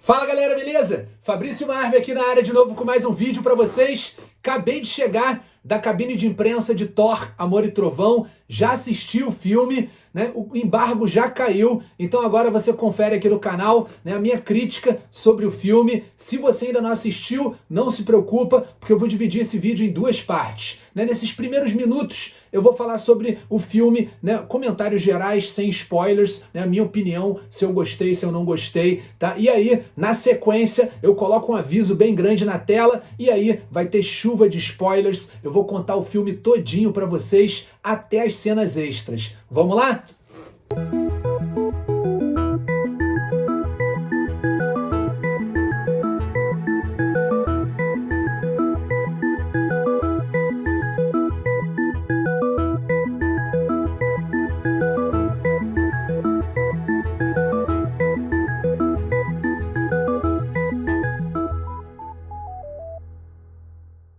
Fala galera, beleza? Fabrício Marvel aqui na área de novo com mais um vídeo pra vocês. Acabei de chegar da cabine de imprensa de Thor, Amor e Trovão, já assisti o filme, né? O embargo já caiu, então agora você confere aqui no canal, né, a minha crítica sobre o filme. Se você ainda não assistiu, não se preocupa, porque eu vou dividir esse vídeo em duas partes, né? Nesses primeiros minutos eu vou falar sobre o filme, né, comentários gerais, sem spoilers, né, a minha opinião, se eu gostei, se eu não gostei, tá? E aí, na sequência, eu coloco um aviso bem grande na tela e aí vai ter chuva de spoilers. Eu vou contar o filme todinho pra vocês, até as cenas extras. Vamos lá?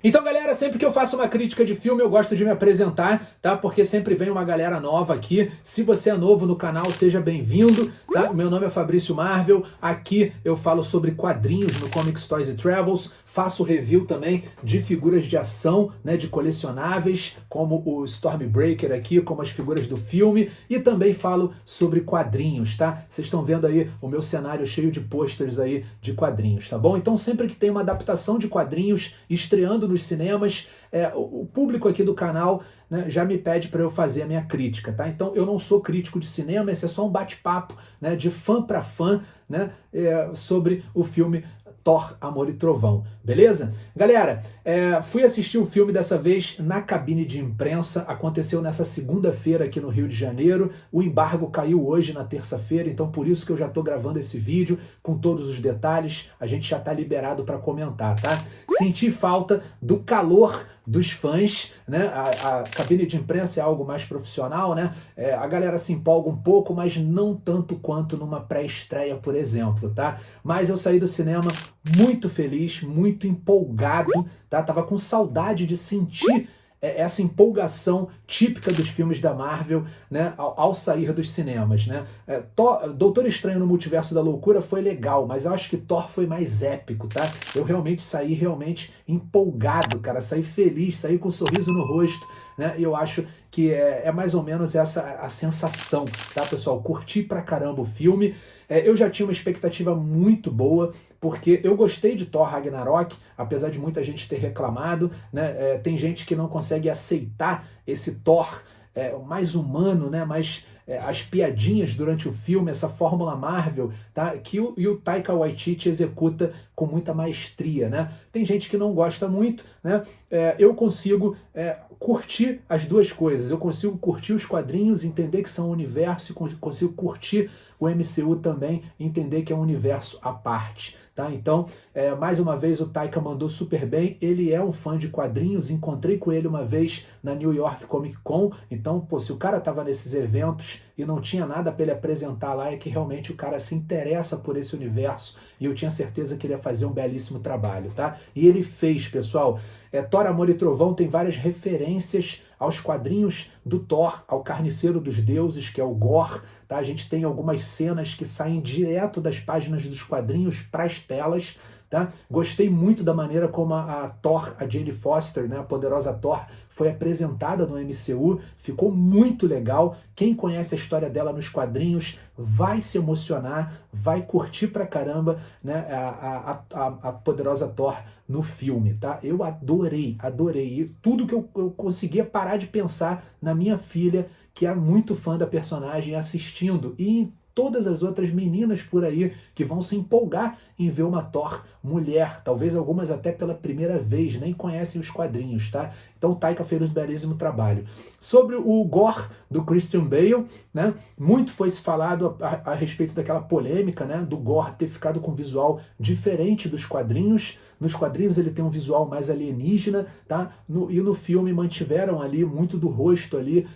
Então, galera, sempre que eu faço uma crítica de filme, eu gosto de me apresentar, tá? Porque sempre vem uma galera nova aqui. Se você é novo no canal, seja bem-vindo, tá? Meu nome é Fabrício Marvel. Aqui eu falo sobre quadrinhos no Comics, Toys and Travels. Faço review também de figuras de ação, né, de colecionáveis, como o Stormbreaker aqui, como as figuras do filme. E também falo sobre quadrinhos, tá? Vocês estão vendo aí o meu cenário cheio de posters aí de quadrinhos, tá bom? Então, sempre que tem uma adaptação de quadrinhos estreando nos cinemas, o público aqui do canal, né, já me pede para eu fazer a minha crítica, tá? Então eu não sou crítico de cinema, esse é só um bate-papo, né, de fã para fã, né, sobre o filme Thor, Amor e Trovão, beleza? Galera, fui assistir o filme dessa vez na cabine de imprensa, aconteceu nessa segunda-feira aqui no Rio de Janeiro, o embargo caiu hoje na terça-feira, então por isso que eu já tô gravando esse vídeo com todos os detalhes, a gente já tá liberado para comentar, tá? Senti falta do calor dos fãs, né? A cabine de imprensa é algo mais profissional, né? A galera se empolga um pouco, mas não tanto quanto numa pré-estreia, por exemplo, tá? Mas eu saí do cinema muito feliz, muito empolgado, tá? Tava com saudade de sentir essa empolgação típica dos filmes da Marvel, né, ao sair dos cinemas, né? Doutor Estranho no Multiverso da Loucura foi legal, mas eu acho que Thor foi mais épico, tá? Eu realmente saí empolgado, cara, saí feliz, saí com um sorriso no rosto, né? E eu acho que é mais ou menos essa a sensação, tá, pessoal? Curti pra caramba o filme. Eu já tinha uma expectativa muito boa, porque eu gostei de Thor Ragnarok, apesar de muita gente ter reclamado, né? Tem gente que não consegue aceitar esse Thor mais humano, né? Mais as piadinhas durante o filme, essa fórmula Marvel, tá? Que o Taika Waititi executa com muita maestria, né? Tem gente que não gosta muito, né? Eu consigo curtir as duas coisas. Eu consigo curtir os quadrinhos, entender que são um universo, e consigo curtir o MCU também, entender que é um universo à parte, tá? Então, mais uma vez o Taika mandou super bem. Ele é um fã de quadrinhos, encontrei com ele uma vez na New York Comic Con. Então, pô, se o cara tava nesses eventos e não tinha nada para ele apresentar lá, é que realmente o cara se interessa por esse universo, e eu tinha certeza que ele ia fazer um belíssimo trabalho, tá? E ele fez, pessoal. Thor, Amor e Trovão tem várias referências aos quadrinhos do Thor, ao Carniceiro dos Deuses, que é o Gorr, tá? A gente tem algumas cenas que saem direto das páginas dos quadrinhos para as telas, tá? Gostei muito da maneira como a Thor, a Jane Foster, né, a poderosa Thor, foi apresentada no MCU, ficou muito legal. Quem conhece a história dela nos quadrinhos vai se emocionar, vai curtir pra caramba, né, a poderosa Thor no filme, tá? Eu adorei. E tudo que eu conseguia parar de pensar na minha filha, que é muito fã da personagem, assistindo, e em todas as outras meninas por aí que vão se empolgar em ver uma Thor mulher, talvez algumas até pela primeira vez, nem conhecem os quadrinhos, tá? Então o Taika fez um belíssimo trabalho. Sobre o Gorr do Christian Bale, né? Muito foi se falado a respeito daquela polêmica, né? Do Gorr ter ficado com um visual diferente dos quadrinhos. Nos quadrinhos ele tem um visual mais alienígena, tá? E no filme mantiveram ali muito do rosto ali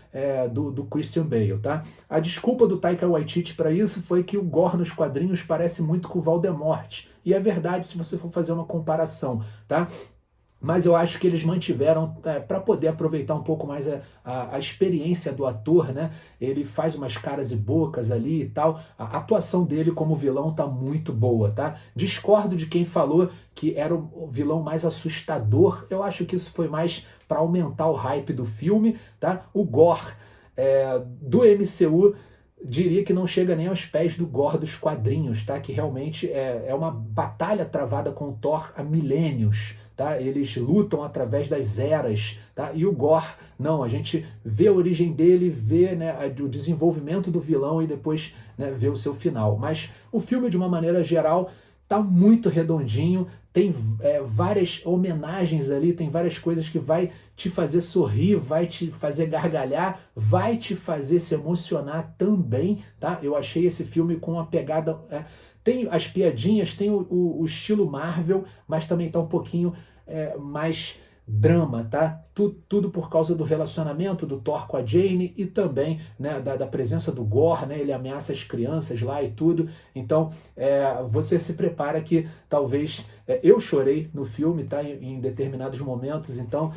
do Christian Bale, tá? A desculpa do Taika Waititi para isso foi que o Gorr nos quadrinhos parece muito com o Voldemort. E é verdade se você for fazer uma comparação, tá? mas eu acho que eles mantiveram para poder aproveitar um pouco mais a experiência do ator, né? Ele faz umas caras e bocas ali e tal. A atuação dele como vilão tá muito boa, tá? Discordo de quem falou que era o vilão mais assustador. Eu acho que isso foi mais para aumentar o hype do filme, tá? O Gore do MCU diria que não chega nem aos pés do Gore dos quadrinhos, tá? Que realmente é uma batalha travada com o Thor há milênios, tá? Eles lutam através das eras, tá? E o Gore, não, a gente vê a origem dele, vê, né, o desenvolvimento do vilão e depois, né, vê o seu final. Mas o filme, de uma maneira geral, tá muito redondinho, tem várias homenagens ali, tem várias coisas que vai te fazer sorrir, vai te fazer gargalhar, vai te fazer se emocionar também, tá? Eu achei esse filme com uma pegada... tem as piadinhas, tem o estilo Marvel, mas também tá um pouquinho mais drama, tá? Tudo por causa do relacionamento do Thor com a Jane e também, né, da presença do Gore, né? Ele ameaça as crianças lá e tudo. Então, você se prepara que talvez... eu chorei no filme, tá? Em determinados momentos. Então,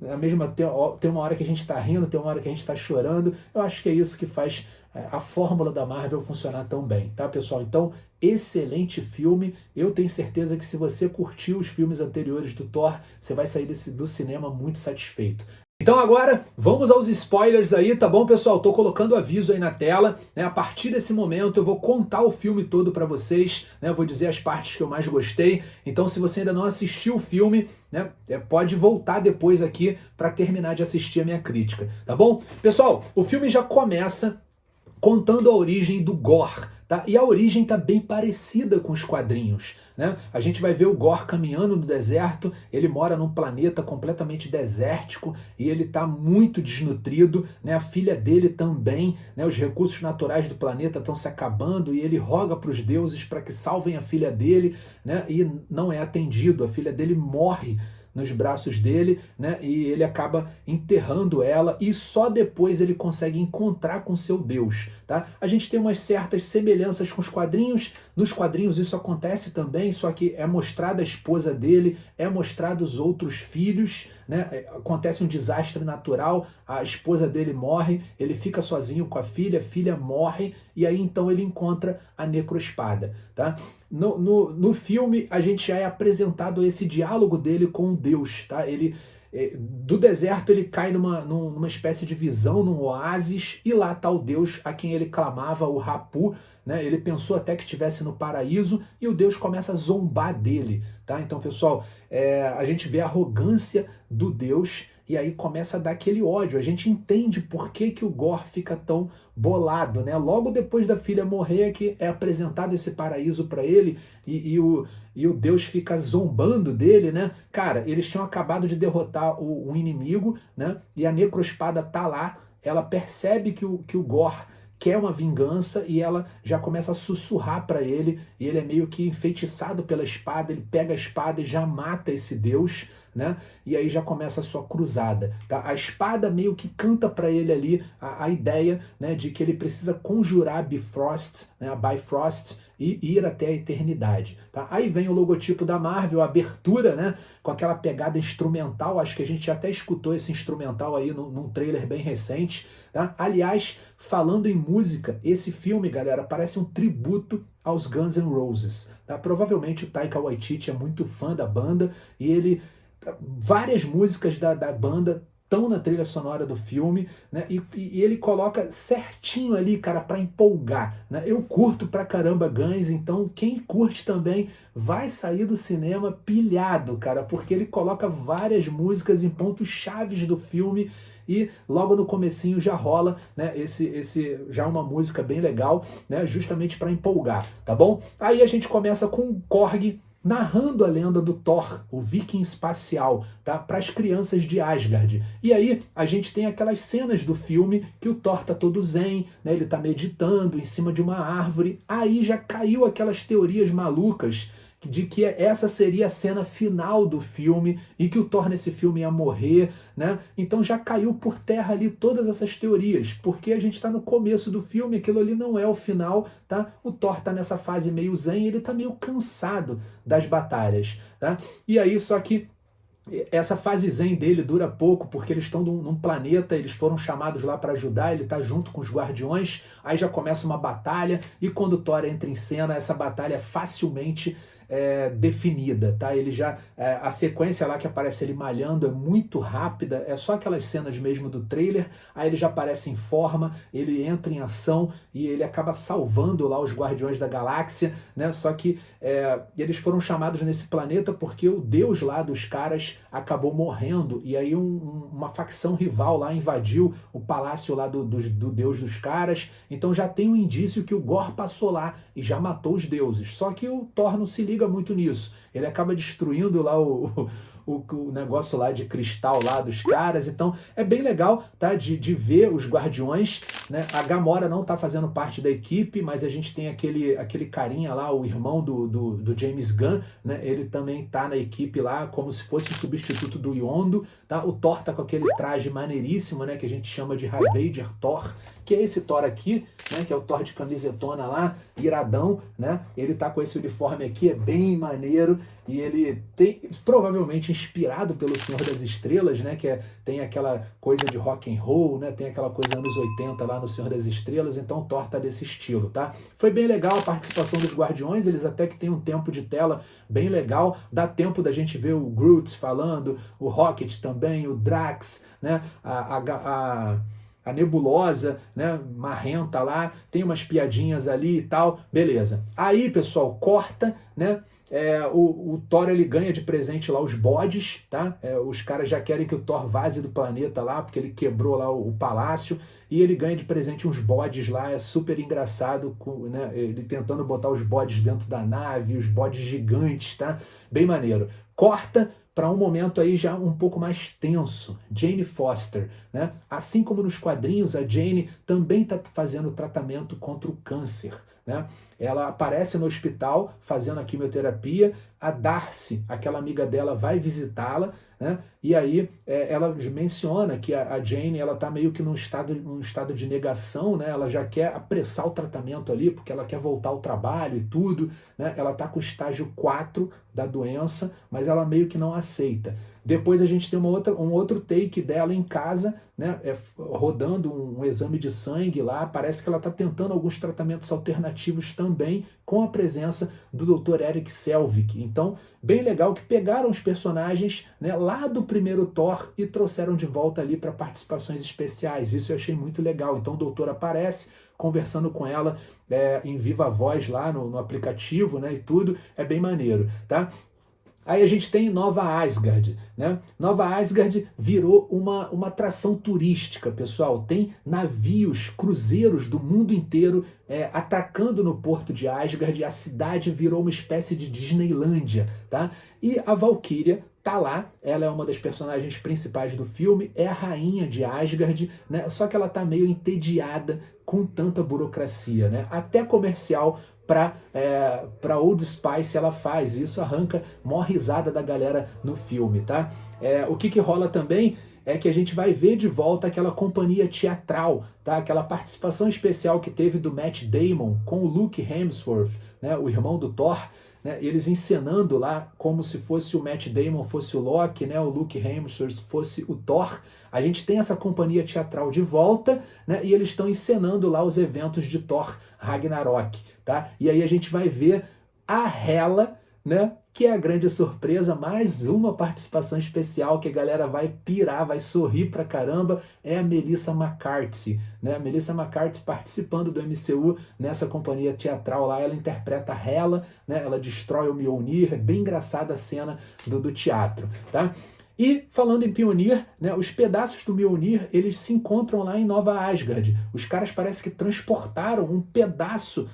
a mesma tem uma hora que a gente está rindo, tem uma hora que a gente está chorando. Eu acho que é isso que faz a fórmula da Marvel funcionar tão bem, tá, pessoal? Então, excelente filme. Eu tenho certeza que se você curtiu os filmes anteriores do Thor, você vai sair do cinema muito satisfeito. Então agora, vamos aos spoilers aí, tá bom, pessoal? Tô colocando o aviso aí na tela, né? A partir desse momento eu vou contar o filme todo para vocês, né? Eu vou dizer as partes que eu mais gostei. Então, se você ainda não assistiu o filme, né, pode voltar depois aqui para terminar de assistir a minha crítica, tá bom? Pessoal, o filme já começa contando a origem do Gore, tá? E a origem tá bem parecida com os quadrinhos, né? A gente vai ver o Gore caminhando no deserto, ele mora num planeta completamente desértico e ele tá muito desnutrido, né? A filha dele também, né? Os recursos naturais do planeta estão se acabando e ele roga para os deuses para que salvem a filha dele, né? E não é atendido, a filha dele morre nos braços dele, né? E ele acaba enterrando ela e só depois ele consegue encontrar com seu Deus, tá? A gente tem umas certas semelhanças com os quadrinhos. Nos quadrinhos isso acontece também, só que é mostrada a esposa dele, é mostrado os outros filhos, né? Acontece um desastre natural, a esposa dele morre, ele fica sozinho com a filha morre e aí então ele encontra a necroespada, tá? No filme a gente já é apresentado esse diálogo dele com Deus, tá? Ele do deserto ele cai numa espécie de visão, num oásis, e lá está o Deus a quem ele clamava, o Rapu, né? Ele pensou até que estivesse no paraíso e o Deus começa a zombar dele, tá? Então, pessoal, a gente vê a arrogância do Deus e aí começa a dar aquele ódio. A gente entende por que o Gore fica tão bolado, né? Logo depois da filha morrer que é apresentado esse paraíso para ele e o Deus fica zombando dele, né? Cara, eles tinham acabado de derrotar um inimigo, né? E a necroespada tá lá, ela percebe que o Gore quer uma vingança e ela já começa a sussurrar para ele e ele é meio que enfeitiçado pela espada, ele pega a espada e já mata esse Deus, né? E aí já começa a sua cruzada, tá? A espada meio que canta para ele ali a ideia, né, de que ele precisa conjurar Bifrost, né, a Bifrost, e ir até a eternidade, tá? Aí vem o logotipo da Marvel, a abertura, né, com aquela pegada instrumental. Acho que a gente até escutou esse instrumental aí num trailer bem recente, tá? Aliás, falando em música, esse filme, galera, parece um tributo aos Guns N' Roses, tá? Provavelmente o Taika Waititi é muito fã da banda e ele... várias músicas da banda estão na trilha sonora do filme, né? E ele coloca certinho ali, cara, para empolgar, né? Eu curto pra caramba Guns, então quem curte também vai sair do cinema pilhado, cara, porque ele coloca várias músicas em pontos chaves do filme e logo no comecinho já rola, né, esse já uma música bem legal, né, justamente para empolgar, tá bom? Aí a gente começa com o Korg narrando a lenda do Thor, o viking espacial, tá? Para as crianças de Asgard. E aí a gente tem aquelas cenas do filme que o Thor tá todo zen, né? Ele tá meditando em cima de uma árvore. Aí já caiu aquelas teorias malucas de que essa seria a cena final do filme e que o Thor nesse filme ia morrer, né? Então já caiu por terra ali todas essas teorias, porque a gente está no começo do filme, aquilo ali não é o final, tá? O Thor tá nessa fase meio zen, ele tá meio cansado das batalhas, tá? E aí só que Essa fase zen dele dura pouco, porque eles estão num planeta, eles foram chamados lá para ajudar, ele tá junto com os guardiões, aí já começa uma batalha, e quando o Thor entra em cena, essa batalha é facilmente definida, tá? Ele já, a sequência lá que aparece ele malhando é muito rápida, é só aquelas cenas mesmo do trailer, aí ele já aparece em forma, ele entra em ação e ele acaba salvando lá os Guardiões da Galáxia, né? Só que eles foram chamados nesse planeta porque o deus lá dos caras acabou morrendo, e aí uma facção rival lá invadiu o palácio lá do deus dos caras, então já tem um indício que o Gorr passou lá e já matou os deuses, só que o Thor não se liga muito nisso, ele acaba destruindo lá o negócio lá de cristal lá dos caras, então é bem legal, tá, de ver os Guardiões, né? A Gamora não tá fazendo parte da equipe, mas a gente tem aquele carinha lá, o irmão do James Gunn, né? Ele também tá na equipe lá, como se fosse o substituto do Yondo, tá? O Thor tá com aquele traje maneiríssimo, né, que a gente chama de Ravager Thor, que é esse Thor aqui, né, que é o Thor de camisetona lá, iradão, né? Ele tá com esse uniforme aqui, é bem maneiro, e ele tem, provavelmente inspirado pelo Senhor das Estrelas, né, que tem aquela coisa de rock and roll, né, tem aquela coisa anos 80 lá no Senhor das Estrelas, então o Thor tá desse estilo, tá? Foi bem legal a participação dos Guardiões, eles até que tem um tempo de tela bem legal, dá tempo da gente ver o Groot falando, o Rocket também, o Drax, né, a Nebulosa, né, marrenta lá, tem umas piadinhas ali e tal, beleza. Aí, pessoal, corta, né, o Thor, ele ganha de presente lá os bodes, tá? Os caras já querem que o Thor vaze do planeta lá, porque ele quebrou lá o palácio, e ele ganha de presente uns bodes lá, é super engraçado, né, ele tentando botar os bodes dentro da nave, os bodes gigantes, tá? Bem maneiro. Corta para um momento aí já um pouco mais tenso. Jane Foster, né? Assim como nos quadrinhos, a Jane também está fazendo tratamento contra o câncer, né? Ela aparece no hospital fazendo a quimioterapia, a Darcy, aquela amiga dela, vai visitá-la, né? E aí ela menciona que a Jane, ela está meio que num estado de negação, né? Ela já quer apressar o tratamento ali, porque ela quer voltar ao trabalho e tudo, né? Ela está com o estágio 4 da doença, mas ela meio que não aceita. Depois a gente tem um outro take dela em casa, né, rodando um exame de sangue lá, parece que ela está tentando alguns tratamentos alternativos também, com a presença do Dr. Eric Selvig. Então, bem legal que pegaram os personagens, né, lá do primeiro Thor e trouxeram de volta ali para participações especiais. Isso eu achei muito legal. Então o doutor aparece conversando com ela em viva voz lá no aplicativo, né, e tudo, é bem maneiro, tá? Aí a gente tem Nova Asgard, né? Nova Asgard virou uma atração turística, pessoal. Tem navios, cruzeiros do mundo inteiro atracando no porto de Asgard, e a cidade virou uma espécie de Disneylândia, tá? E a Valkyria tá lá, ela é uma das personagens principais do filme, é a rainha de Asgard, né? Só que ela tá meio entediada com tanta burocracia, né? Até comercial para Old Spice ela faz, e isso arranca mó risada da galera no filme, tá? O que rola também é que a gente vai ver de volta aquela companhia teatral, tá? Aquela participação especial que teve do Matt Damon com o Luke Hemsworth, né? O irmão do Thor, né? Eles encenando lá como se fosse o Matt Damon fosse o Loki, né? O Luke Hemsworth fosse o Thor. A gente tem essa companhia teatral de volta, né? E eles estão encenando lá os eventos de Thor Ragnarok, tá? E aí a gente vai ver a Hela, né? Que é a grande surpresa, mais uma participação especial que a galera vai pirar, vai sorrir pra caramba, é a Melissa McCarthy, né? A Melissa McCarthy participando do MCU nessa companhia teatral lá, ela interpreta a Hela, né? Ela destrói o Mjolnir, é bem engraçada a cena do teatro, tá? E falando em Mjolnir, né, os pedaços do Mjolnir, eles se encontram lá em Nova Asgard. Os caras parece que transportaram um pedaço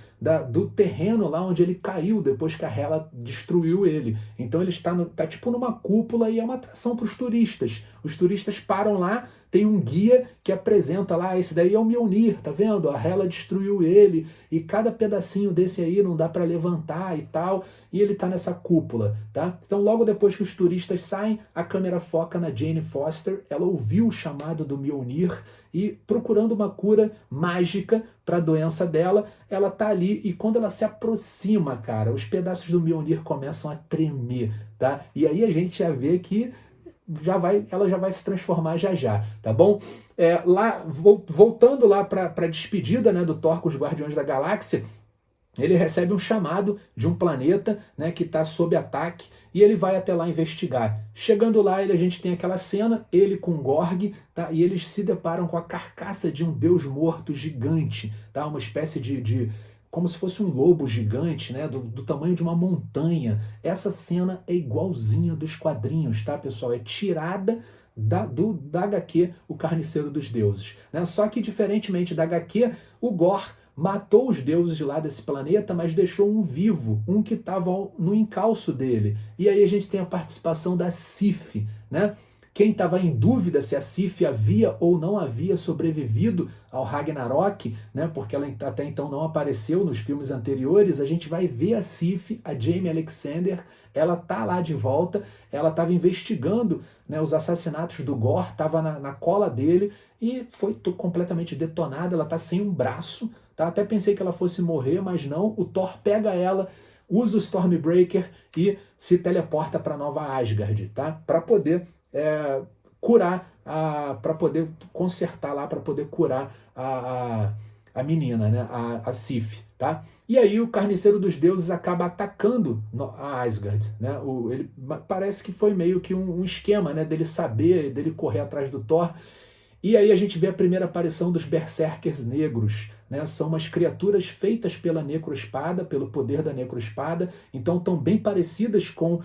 do terreno lá onde ele caiu depois que a Hela destruiu ele. Então ele está tipo numa cúpula e é uma atração para os turistas. Os turistas param lá, tem um guia que apresenta lá, esse daí é o Mjolnir, tá vendo? A Hela destruiu ele e cada pedacinho desse aí não dá para levantar e tal, e ele tá nessa cúpula, tá? Então logo depois que os turistas saem, a câmera foca na Jane Foster, ela ouviu o chamado do Mjolnir e procurando uma cura mágica para a doença dela, ela tá ali e quando ela se aproxima, cara, os pedaços do Mjolnir começam a tremer, tá? E aí a gente já vê que ela já vai se transformar já, tá bom? Voltando lá para a despedida, né, do Thor com os Guardiões da Galáxia, ele recebe um chamado de um planeta, né, que está sob ataque, e ele vai até lá investigar. Chegando lá, a gente tem aquela cena, ele com Gorg, tá, e eles se deparam com a carcaça de um deus morto gigante, tá, uma espécie de como se fosse um lobo gigante, né, do tamanho de uma montanha. Essa cena é igualzinha dos quadrinhos, tá, pessoal? É tirada da HQ, O Carniceiro dos Deuses, né? Só que, diferentemente da HQ, o Gorr matou os deuses de lá desse planeta, mas deixou um vivo, um que estava no encalço dele. E aí a gente tem a participação da Sif, né? Quem estava em dúvida se a Sif havia ou não havia sobrevivido ao Ragnarok, né, porque ela até então não apareceu nos filmes anteriores, a gente vai ver a Sif, a Jaime Alexander, ela tá lá de volta, ela estava investigando, né, os assassinatos do Gorr, estava na cola dele e foi completamente detonada, ela tá sem um braço, tá? Até pensei que ela fosse morrer, mas não, o Thor pega ela, usa o Stormbreaker e se teleporta para Nova Asgard, tá? Para poder curar, para poder consertar lá, para poder curar a menina, né? A Sif, tá? E aí o Carniceiro dos Deuses acaba atacando a Asgard, né? Ele parece que foi meio que um esquema, né? Dele saber, dele correr atrás do Thor. E aí a gente vê a primeira aparição dos Berserkers negros, né? São umas criaturas feitas pela Necroespada, pelo poder da Necroespada, então estão bem parecidas com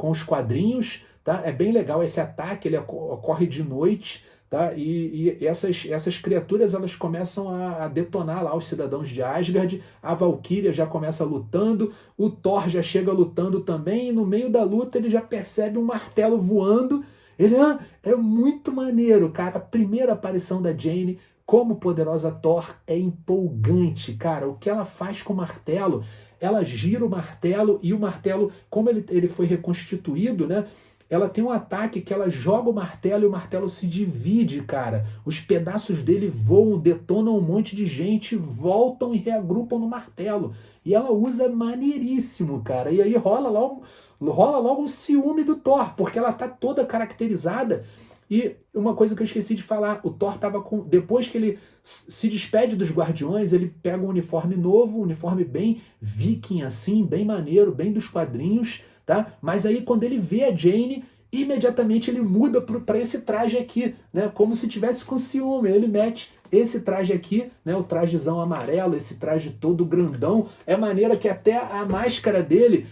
os quadrinhos, tá? É bem legal esse ataque, ele ocorre de noite, tá? E essas criaturas elas começam a detonar lá os cidadãos de Asgard, a Valkyria já começa lutando, o Thor já chega lutando também, e no meio da luta ele já percebe um martelo voando. Ele é muito maneiro, cara. A primeira aparição da Jane como poderosa Thor é empolgante, cara. O que ela faz com o martelo, ela gira o martelo e o martelo, como ele foi reconstituído, né? Ela tem um ataque que ela joga o martelo e o martelo se divide, cara. Os pedaços dele voam, detonam um monte de gente, voltam e reagrupam no martelo. E ela usa maneiríssimo, cara. E aí rola logo um ciúme do Thor, porque ela tá toda caracterizada. E uma coisa que eu esqueci de falar, o Thor tava com... Depois que ele se despede dos Guardiões, ele pega um uniforme novo, um uniforme bem viking assim, bem maneiro, bem dos quadrinhos, tá? Mas aí quando ele vê a Jane, imediatamente ele muda para esse traje aqui, né? Como se tivesse com ciúme. Ele mete esse traje aqui, né? O trajezão amarelo, esse traje todo grandão. É maneira que até a máscara dele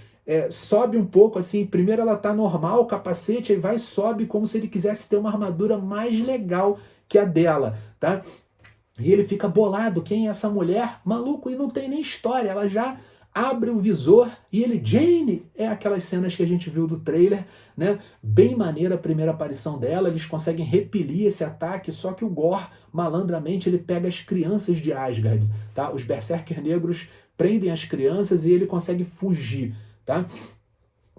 sobe um pouco, assim. Primeiro ela tá normal, o capacete, aí vai e sobe como se ele quisesse ter uma armadura mais legal que a dela, tá? E ele fica bolado, quem é essa mulher? Maluco, e não tem nem história, ela já abre o visor e ele, Jane, é aquelas cenas que a gente viu do trailer, né? Bem maneira a primeira aparição dela, eles conseguem repelir esse ataque, só que o Gorr, malandramente, ele pega as crianças de Asgard, tá? Os Berserker negros prendem as crianças e ele consegue fugir, tá?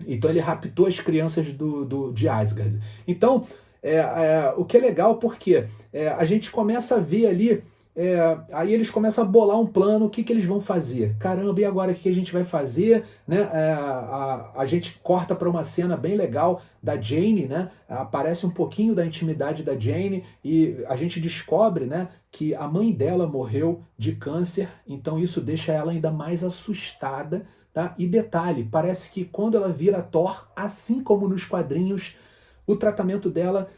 Então ele raptou as crianças de Asgard. Então, o que é legal porque a gente começa a ver ali, aí eles começam a bolar um plano, o que eles vão fazer? Caramba, e agora o que a gente vai fazer? Né? A gente corta para uma cena bem legal da Jane, né? Aparece um pouquinho da intimidade da Jane e a gente descobre, né, que a mãe dela morreu de câncer, então isso deixa ela ainda mais assustada. Tá? E detalhe, parece que quando ela vira Thor, assim como nos quadrinhos, o tratamento dela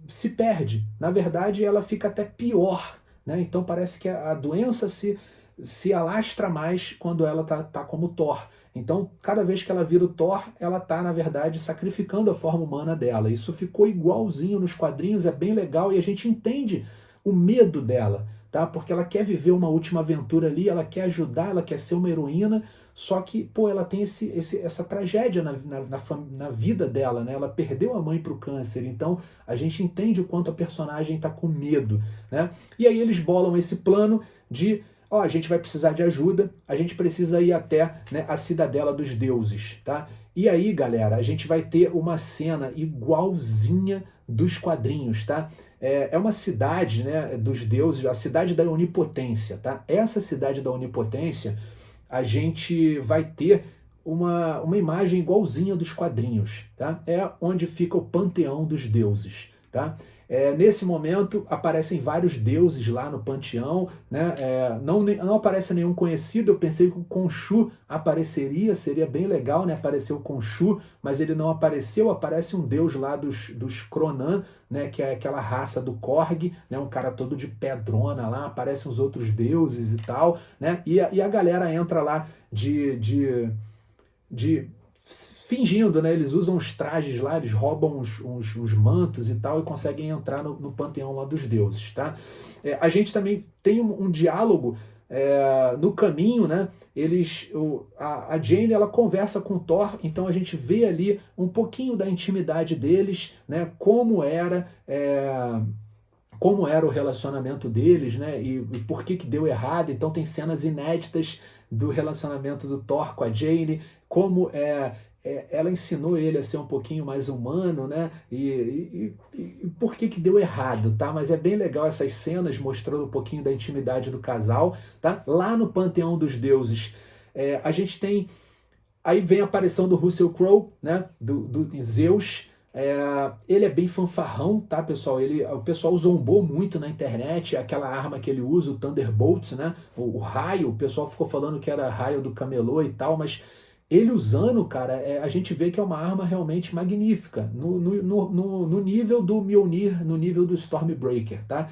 se perde. Na verdade, ela fica até pior, né? Então parece que a doença se alastra mais quando ela tá como Thor. Então, cada vez que ela vira o Thor, ela tá, na verdade, sacrificando a forma humana dela. Isso ficou igualzinho nos quadrinhos, é bem legal e a gente entende o medo dela, tá? Porque ela quer viver uma última aventura ali, ela quer ajudar, ela quer ser uma heroína, só que, pô, ela tem essa tragédia na vida dela, né? Ela perdeu a mãe pro câncer, então a gente entende o quanto a personagem tá com medo, né? E aí eles bolam esse plano de, a gente vai precisar de ajuda, a gente precisa ir até, né, a Cidadela dos Deuses, tá? E aí, galera, a gente vai ter uma cena igualzinha dos quadrinhos, tá? É uma cidade, né, dos deuses, a cidade da onipotência, tá? Essa cidade da onipotência, a gente vai ter uma imagem igualzinha dos quadrinhos, tá? É onde fica o panteão dos deuses, tá? Nesse momento aparecem vários deuses lá no panteão, né? Não aparece nenhum conhecido. Eu pensei que o Khonshu apareceria, seria bem legal, né? Apareceu o Khonshu, mas ele não apareceu. Aparece um deus lá dos Cronan, né? Que é aquela raça do Korg, né? Um cara todo de pedrona lá. Aparecem os outros deuses e tal, né? E a galera entra lá de fingindo, né? Eles usam os trajes lá, eles roubam uns mantos e tal e conseguem entrar no panteão lá dos deuses, tá? A gente também tem um diálogo no caminho, né? A Jane, ela conversa com o Thor, então a gente vê ali um pouquinho da intimidade deles, né? Como era o relacionamento deles, né? E por que deu errado. Então tem cenas inéditas do relacionamento do Thor com a Jane, como ela ensinou ele a ser um pouquinho mais humano, né? E por que deu errado, tá? Mas é bem legal essas cenas mostrando um pouquinho da intimidade do casal, tá? Lá no Panteão dos Deuses, a gente tem... Aí vem a aparição do Russell Crowe, né? Do Zeus. Ele é bem fanfarrão, tá, pessoal? O pessoal zombou muito na internet aquela arma que ele usa, o Thunderbolt, né? O raio, o pessoal ficou falando que era raio do camelô e tal, mas ele usando, cara, a gente vê que é uma arma realmente magnífica, no nível do Mjolnir, no nível do Stormbreaker, tá?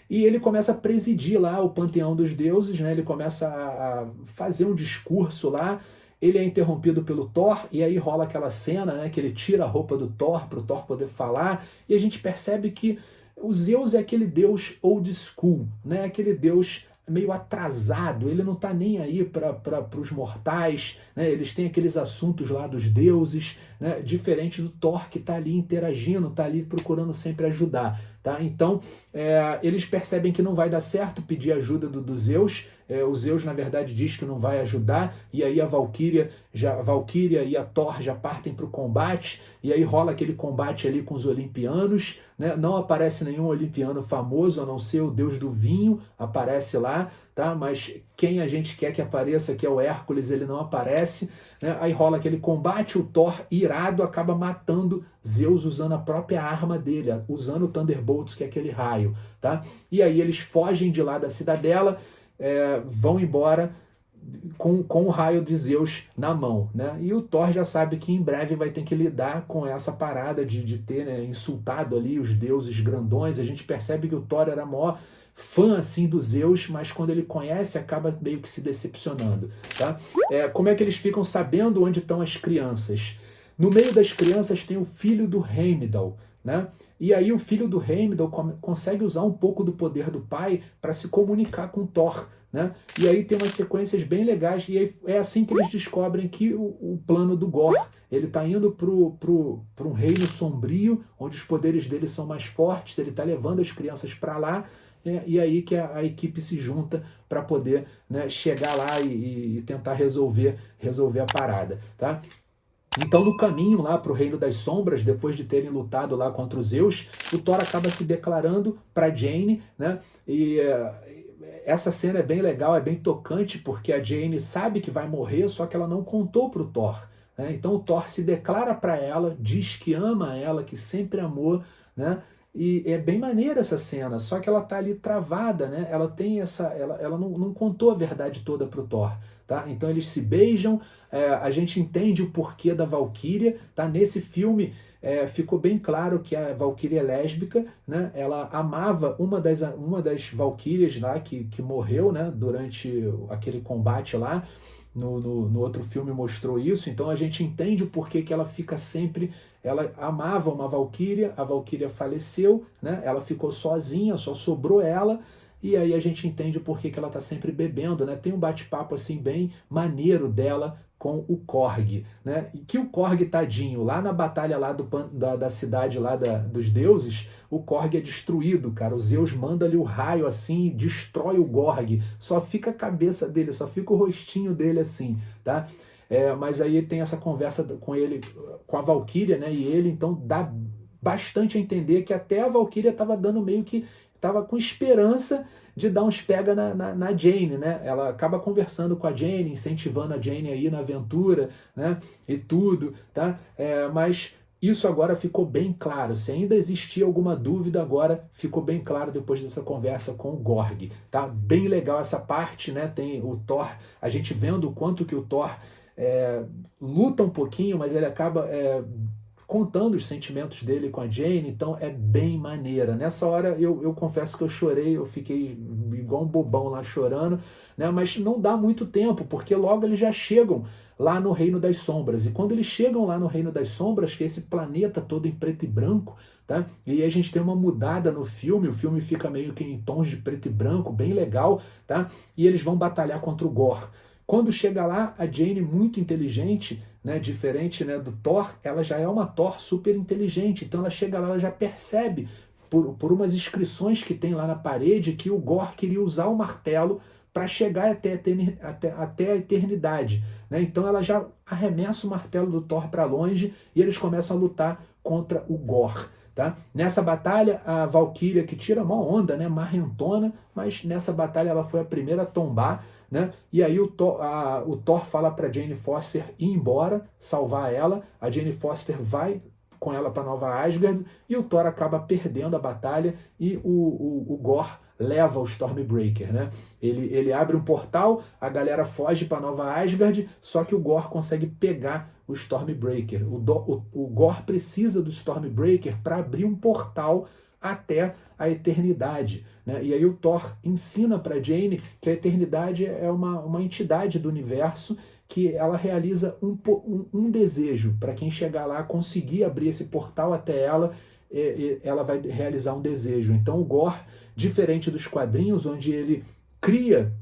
E ele começa a presidir lá o Panteão dos Deuses, né? Ele começa a fazer um discurso lá. Ele é interrompido pelo Thor, e aí rola aquela cena, né, que ele tira a roupa do Thor para o Thor poder falar, e a gente percebe que o Zeus é aquele deus old school, né, aquele deus meio atrasado, ele não está nem aí para os mortais, né, eles têm aqueles assuntos lá dos deuses, né, diferente do Thor, que está ali interagindo, está ali procurando sempre ajudar. Tá? Então, eles percebem que não vai dar certo pedir ajuda do Zeus. O Zeus, na verdade, diz que não vai ajudar, e aí a Valkyria e a Thor já partem para o combate, e aí rola aquele combate ali com os olimpianos, né? Não aparece nenhum olimpiano famoso, a não ser o deus do vinho, aparece lá, tá? Mas quem a gente quer que apareça, que é o Hércules, ele não aparece, né? Aí rola aquele combate, o Thor, irado, acaba matando Zeus usando a própria arma dele, usando o Thunderbolts, que é aquele raio, tá? E aí eles fogem de lá da cidadela, vão embora com o raio de Zeus na mão, né? E o Thor já sabe que em breve vai ter que lidar com essa parada de ter, né, insultado ali os deuses grandões. A gente percebe que o Thor era maior fã assim do Zeus, mas quando ele conhece acaba meio que se decepcionando, tá? Como é que eles ficam sabendo onde estão as crianças? No meio das crianças tem o filho do Heimdall, né? E aí o filho do Heimdall consegue usar um pouco do poder do pai para se comunicar com Thor, né? E aí tem umas sequências bem legais, e aí é assim que eles descobrem que o plano do Gorr, ele está indo para um reino sombrio, onde os poderes dele são mais fortes, ele está levando as crianças para lá, e aí que a equipe se junta para poder, né, chegar lá e tentar resolver a parada, tá? Então, no caminho lá para o Reino das Sombras, depois de terem lutado lá contra os Zeus, o Thor acaba se declarando para Jane, né? E essa cena é bem legal, é bem tocante, porque a Jane sabe que vai morrer, só que ela não contou para o Thor, né? Então o Thor se declara para ela, diz que ama ela, que sempre amou, né? E é bem maneira essa cena, só que ela tá ali travada, né? Ela tem ela não contou a verdade toda pro Thor, tá? Então eles se beijam, a gente entende o porquê da Valkyria, tá? Nesse filme ficou bem claro que a Valkyria é lésbica, né? Ela amava uma das Valkyrias lá que morreu, né? Durante aquele combate lá. No outro filme mostrou isso, então a gente entende o porquê que ela fica sempre... Ela amava uma Valkyria, a Valkyria faleceu, né? Ela ficou sozinha, só sobrou ela, e aí a gente entende o porquê que ela está sempre bebendo, né? Tem um bate-papo assim bem maneiro dela com o Korg, né? E que o Korg, tadinho, lá na batalha lá da cidade lá dos deuses, o Korg é destruído, cara. O Zeus manda ali o raio assim e destrói o Gorg. Só fica a cabeça dele, só fica o rostinho dele assim, tá? Mas aí tem essa conversa com ele, com a Valkyria, né? E ele então dá bastante a entender que até a Valkyria estava dando meio que tava com esperança de dar uns pega na Jane, né? Ela acaba conversando com a Jane, incentivando a Jane aí na aventura, né? E tudo, tá? Mas isso agora ficou bem claro. Se ainda existia alguma dúvida, agora ficou bem claro depois dessa conversa com o Gorg, tá? Bem legal essa parte, né? Tem o Thor, a gente vendo o quanto que o Thor luta um pouquinho, mas ele acaba contando os sentimentos dele com a Jane, então é bem maneira. Nessa hora eu confesso que eu chorei, eu fiquei igual um bobão lá chorando, né? Mas não dá muito tempo, porque logo eles já chegam lá no Reino das Sombras. E quando eles chegam lá no Reino das Sombras, que é esse planeta todo em preto e branco, tá? E a gente tem uma mudada no filme, o filme fica meio que em tons de preto e branco, bem legal, tá? E eles vão batalhar contra o Gorr. Quando chega lá, a Jane, muito inteligente, né, diferente, né, do Thor, ela já é uma Thor super inteligente, então ela chega lá, ela já percebe, por umas inscrições que tem lá na parede, que o Gorr queria usar o martelo para chegar até a eternidade, né? Então ela já arremessa o martelo do Thor para longe e eles começam a lutar contra o Gorr. Tá? Nessa batalha, a Valkyria, que tira uma onda, né, marrentona, mas nessa batalha ela foi a primeira a tombar, né? E aí o Thor fala para Jane Foster ir embora, salvar ela. A Jane Foster vai com ela para Nova Asgard e o Thor acaba perdendo a batalha e o Gorr leva o Stormbreaker, né? Ele abre um portal, a galera foge para Nova Asgard, só que o Gorr consegue pegar o Stormbreaker. O Gorr precisa do Stormbreaker para abrir um portal até a eternidade, né? E aí o Thor ensina para Jane que a eternidade é uma entidade do universo, que ela realiza um desejo. Para quem chegar lá, conseguir abrir esse portal até ela, ela vai realizar um desejo. Então o Gorr, diferente dos quadrinhos, onde ele cria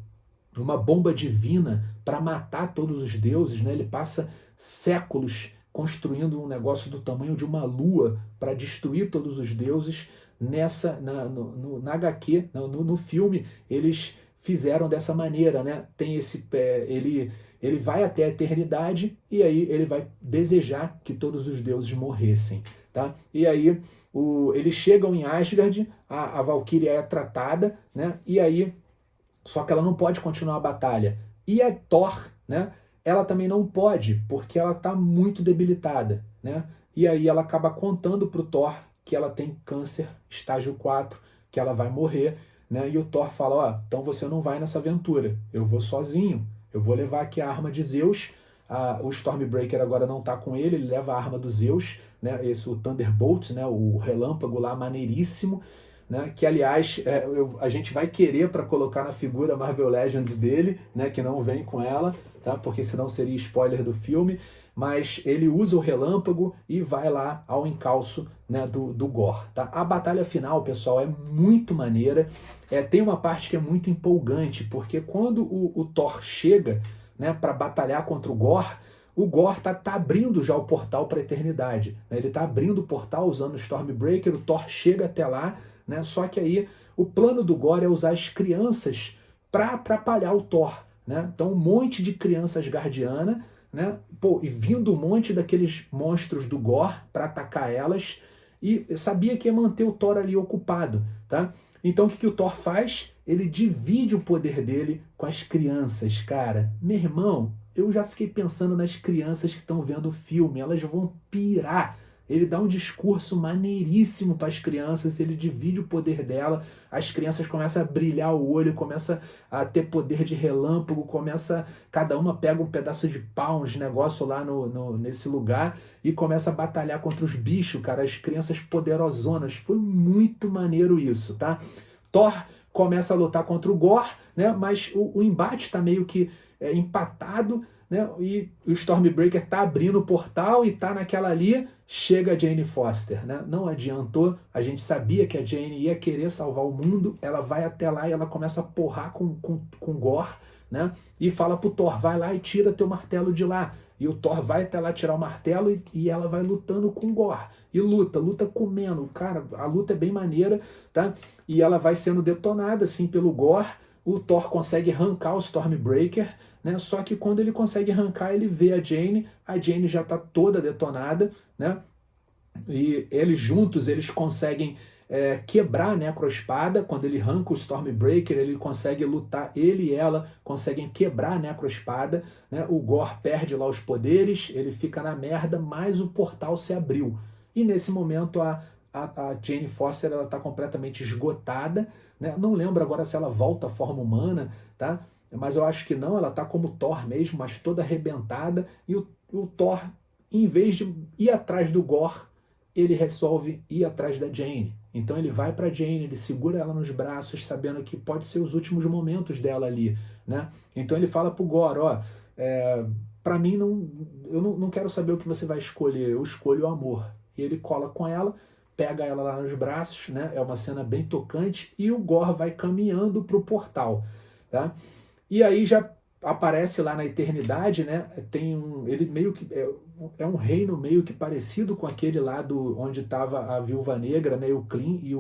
uma bomba divina para matar todos os deuses, né? Ele passa séculos construindo um negócio do tamanho de uma lua para destruir todos os deuses. Na HQ, no filme, eles fizeram dessa maneira, né? Tem ele vai até a eternidade e aí ele vai desejar que todos os deuses morressem, tá? E aí eles chegam em Asgard, a Valkyria é tratada, né? E aí, só que ela não pode continuar a batalha. E a Thor, né? Ela também não pode, porque ela está muito debilitada, né? E aí ela acaba contando para o Thor que ela tem câncer estágio 4, que ela vai morrer, né? E o Thor fala, ó, então você não vai nessa aventura, eu vou sozinho, eu vou levar aqui a arma de Zeus. O Stormbreaker agora não está com ele leva a arma do Zeus, né? O Thunderbolt, né? O relâmpago lá, maneiríssimo, né? Que aliás a gente vai querer para colocar na figura Marvel Legends dele, né? Que não vem com ela, tá? Porque senão seria spoiler do filme. Mas ele usa o relâmpago e vai lá ao encalço, né, do Gorr. Tá? A batalha final, pessoal, é muito maneira. Tem uma parte que é muito empolgante, porque quando o Thor chega, né, para batalhar contra o Gorr tá abrindo já o portal para a eternidade. Né? Ele está abrindo o portal usando o Stormbreaker, o Thor chega até lá, né? Só que aí o plano do Gorr é usar as crianças para atrapalhar o Thor. Né? Então um monte de criança asgardiana, né? E vindo um monte daqueles monstros do Gorr para atacar elas, e sabia que ia manter o Thor ali ocupado, tá? Então o que o Thor faz? Ele divide o poder dele com as crianças, cara. Meu irmão, eu já fiquei pensando nas crianças que estão vendo o filme, elas vão pirar. Ele dá um discurso maneiríssimo para as crianças, ele divide o poder dela, as crianças começam a brilhar o olho, começam a ter poder de relâmpago, cada uma pega um pedaço de pau, uns negócios lá nesse lugar e começa a batalhar contra os bichos, cara, as crianças poderosonas. Foi muito maneiro isso, tá? Thor começa a lutar contra o Gorr, né? Mas o embate está meio que empatado, né? E o Stormbreaker tá abrindo o portal e tá naquela ali, chega a Jane Foster, né? Não adiantou, a gente sabia que a Jane ia querer salvar o mundo, ela vai até lá e ela começa a porrar com Gorr, né? E fala pro Thor, vai lá e tira teu martelo de lá. E o Thor vai até lá tirar o martelo e ela vai lutando com Gorr. E luta comendo. Cara, a luta é bem maneira, tá? E ela vai sendo detonada, assim, pelo Gorr. O Thor consegue arrancar o Stormbreaker, né? Só que quando ele consegue arrancar, ele vê a Jane já está toda detonada, né? E eles juntos, eles conseguem quebrar a Necroespada. Quando ele arranca o Stormbreaker, ele consegue lutar, ele e ela conseguem quebrar a Necroespada, né? O Gorr perde lá os poderes, ele fica na merda, mas o portal se abriu. E nesse momento a Jane Foster está completamente esgotada, né? Não lembro agora se ela volta à forma humana, tá? Mas eu acho que não, ela está como Thor mesmo, mas toda arrebentada, e o Thor, em vez de ir atrás do Gorr, ele resolve ir atrás da Jane. Então ele vai para Jane, ele segura ela nos braços, sabendo que pode ser os últimos momentos dela ali, né? Então ele fala pro Gorr, ó, para mim eu não quero saber o que você vai escolher, eu escolho o amor. E ele cola com ela, pega ela lá nos braços, né? É uma cena bem tocante, e o Gorr vai caminhando pro portal, tá? E aí já aparece lá na eternidade, né? Ele meio que é um reino meio que parecido com aquele lá onde estava a Viúva Negra, né? E o Clint e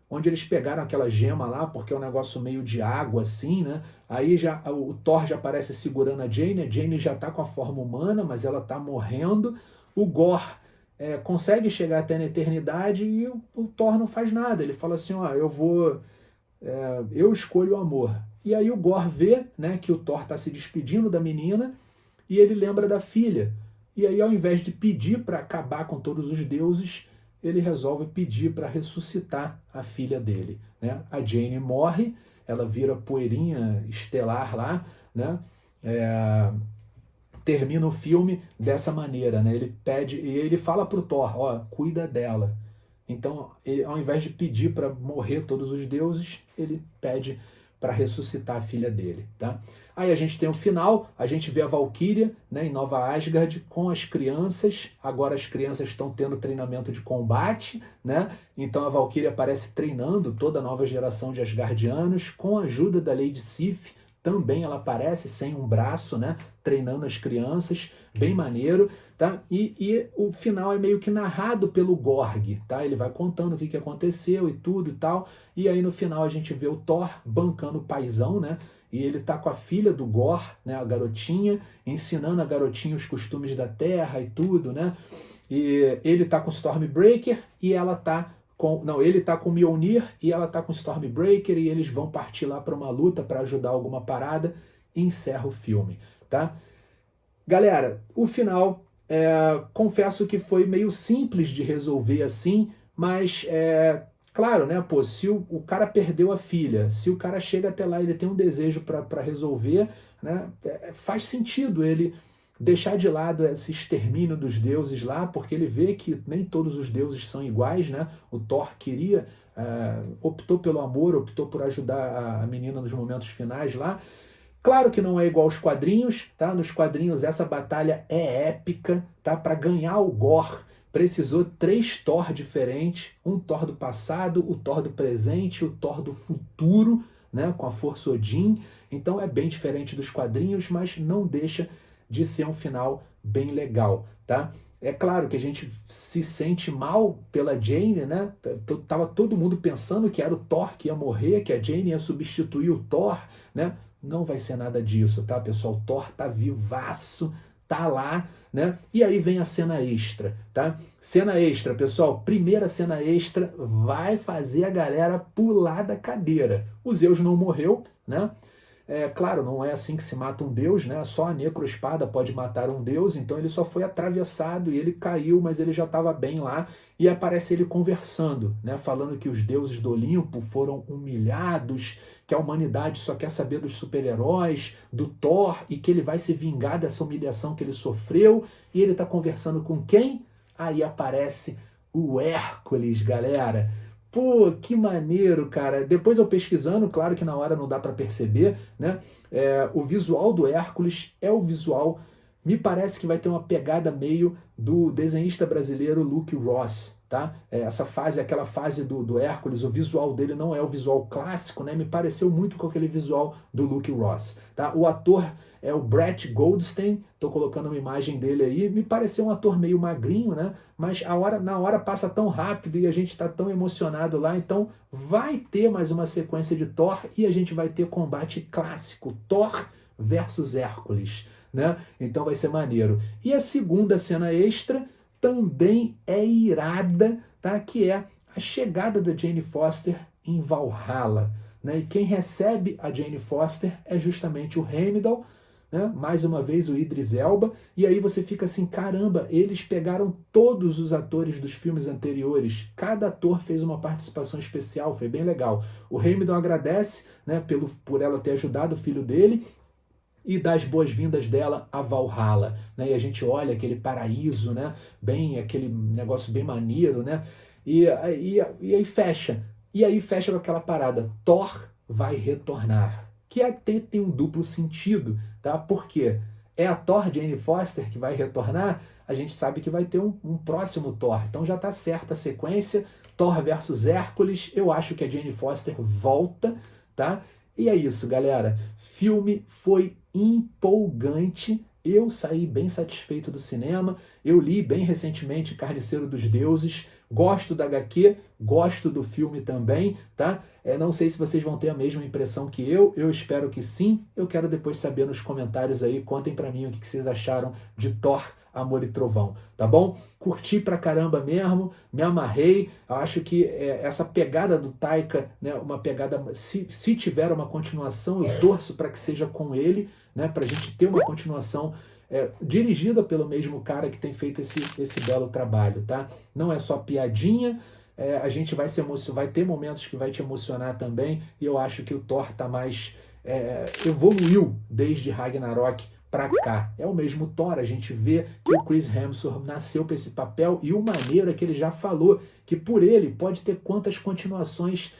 onde eles pegaram aquela gema lá, porque é um negócio meio de água assim, né? Aí já o Thor já aparece segurando a Jane já tá com a forma humana, mas ela tá morrendo. O Gorr consegue chegar até na eternidade e o Thor não faz nada. Ele fala assim, ó, eu escolho o amor. E aí o Gorr vê, né, que o Thor está se despedindo da menina e ele lembra da filha. E aí, ao invés de pedir para acabar com todos os deuses, ele resolve pedir para ressuscitar a filha dele, né? A Jane morre, ela vira poeirinha estelar lá, né? Termina o filme dessa maneira, né? Ele pede e ele fala para o Thor, ó, cuida dela. Então, ao invés de pedir para morrer todos os deuses, ele pede para ressuscitar a filha dele, tá? Aí a gente tem o final, a gente vê a Valkyria, né, em Nova Asgard com as crianças. Agora as crianças estão tendo treinamento de combate, né? Então a Valkyria aparece treinando toda a nova geração de Asgardianos com a ajuda da Lady Sif. Também ela aparece sem um braço, né? Treinando as crianças, bem maneiro, tá? E o final é meio que narrado pelo Gorg, tá? Ele vai contando o que aconteceu e tudo e tal. E aí no final a gente vê o Thor bancando o paizão, né? E ele tá com a filha do Gorr, né? A garotinha, ensinando a garotinha os costumes da Terra e tudo, né? E ele tá com o Stormbreaker e ela tá ele tá com o Mjolnir e ela tá com o Stormbreaker e eles vão partir lá para uma luta para ajudar alguma parada e encerra o filme, tá? Galera, o final, confesso que foi meio simples de resolver assim, mas claro, né, pô, se o cara perdeu a filha, se o cara chega até lá e ele tem um desejo para resolver, né, faz sentido ele deixar de lado esse extermínio dos deuses lá, porque ele vê que nem todos os deuses são iguais, né? O Thor optou pelo amor, optou por ajudar a menina nos momentos finais lá. Claro que não é igual aos quadrinhos, tá? Nos quadrinhos essa batalha é épica, tá? Para ganhar o Gorr precisou 3 Thor diferentes, um Thor do passado, o Thor do presente, o Thor do futuro, né? Com a Força Odin. Então é bem diferente dos quadrinhos, mas não deixa de ser um final bem legal, tá? É claro que a gente se sente mal pela Jane, né? Tava todo mundo pensando que era o Thor que ia morrer, que a Jane ia substituir o Thor, né? Não vai ser nada disso, tá, pessoal? O Thor tá vivaço, tá lá, né? E aí vem a cena extra, tá? Cena extra, pessoal, primeira cena extra vai fazer a galera pular da cadeira. O Zeus não morreu, né? Claro, não é assim que se mata um deus, né? Só a necroespada pode matar um deus, então ele só foi atravessado e ele caiu, mas ele já estava bem lá, e aparece ele conversando, né? Falando que os deuses do Olimpo foram humilhados, que a humanidade só quer saber dos super-heróis, do Thor, e que ele vai se vingar dessa humilhação que ele sofreu, e ele está conversando com quem? Aí aparece o Hércules, galera. Pô, que maneiro, cara. Depois eu pesquisando, claro que na hora não dá para perceber, né? O visual do Hércules é o visual, me parece que vai ter uma pegada meio do desenhista brasileiro Luke Ross, tá? Essa fase, aquela fase do Hércules, o visual dele não é o visual clássico, né? Me pareceu muito com aquele visual do Luke Ross, tá? O ator é o Brett Goldstein, tô colocando uma imagem dele aí, me pareceu um ator meio magrinho, né? Mas na hora passa tão rápido e a gente tá tão emocionado lá, então vai ter mais uma sequência de Thor e a gente vai ter combate clássico, Thor versus Hércules, né? Então vai ser maneiro. E a segunda cena extra também é irada, tá? Que é a chegada da Jane Foster em Valhalla, né? E quem recebe a Jane Foster é justamente o Heimdall, né? Mais uma vez o Idris Elba, e aí você fica assim, caramba, eles pegaram todos os atores dos filmes anteriores, cada ator fez uma participação especial, foi bem legal. O Heimdall agradece, né, por ela ter ajudado o filho dele, e dá as boas-vindas dela a Valhalla, né? E a gente olha aquele paraíso, né? Bem, aquele negócio bem maneiro, né? E aí fecha. E aí fecha com aquela parada. Thor vai retornar. Que até tem um duplo sentido, tá? Por quê? É a Thor Jane Foster que vai retornar? A gente sabe que vai ter um próximo Thor. Então já tá certa a sequência. Thor versus Hércules. Eu acho que a Jane Foster volta, tá? E é isso, galera. Filme foi empolgante. Eu saí bem satisfeito do cinema. Eu li bem recentemente Carniceiro dos Deuses. Gosto da HQ, gosto do filme também, tá? Não sei se vocês vão ter a mesma impressão que eu espero que sim. Eu quero depois saber nos comentários aí, contem pra mim o que vocês acharam de Thor, Amor e Trovão, tá bom? Curti pra caramba mesmo, me amarrei. Eu acho que essa pegada do Taika, né, uma pegada, se tiver uma continuação, eu torço para que seja com ele, né, pra gente ter uma continuação dirigida pelo mesmo cara que tem feito esse belo trabalho, tá? Não é só piadinha, a gente vai ter momentos que vai te emocionar também, e eu acho que o Thor tá mais evoluiu desde Ragnarok pra cá. É o mesmo Thor, a gente vê que o Chris Hemsworth nasceu para esse papel, e o maneiro é que ele já falou que por ele pode ter quantas continuações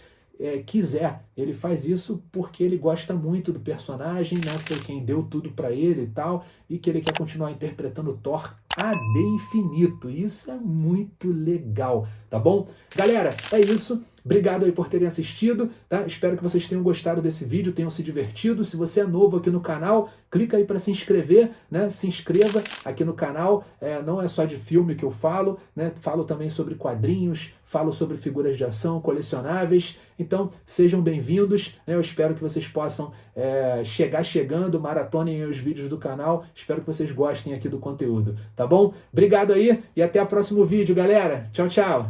quiser. Ele faz isso porque ele gosta muito do personagem, né? Foi quem deu tudo para ele e tal, e que ele quer continuar interpretando Thor ad infinito. Isso é muito legal, tá bom? Galera, é isso. Obrigado aí por terem assistido, tá? Espero que vocês tenham gostado desse vídeo, tenham se divertido. Se você é novo aqui no canal, clica aí para se inscrever, né? Se inscreva aqui no canal. Não é só de filme que eu falo, né? Falo também sobre quadrinhos, falo sobre figuras de ação, colecionáveis. Então, sejam bem-vindos, né? Eu espero que vocês possam chegando, maratonem os vídeos do canal. Espero que vocês gostem aqui do conteúdo, tá bom? Obrigado aí e até o próximo vídeo, galera. Tchau, tchau!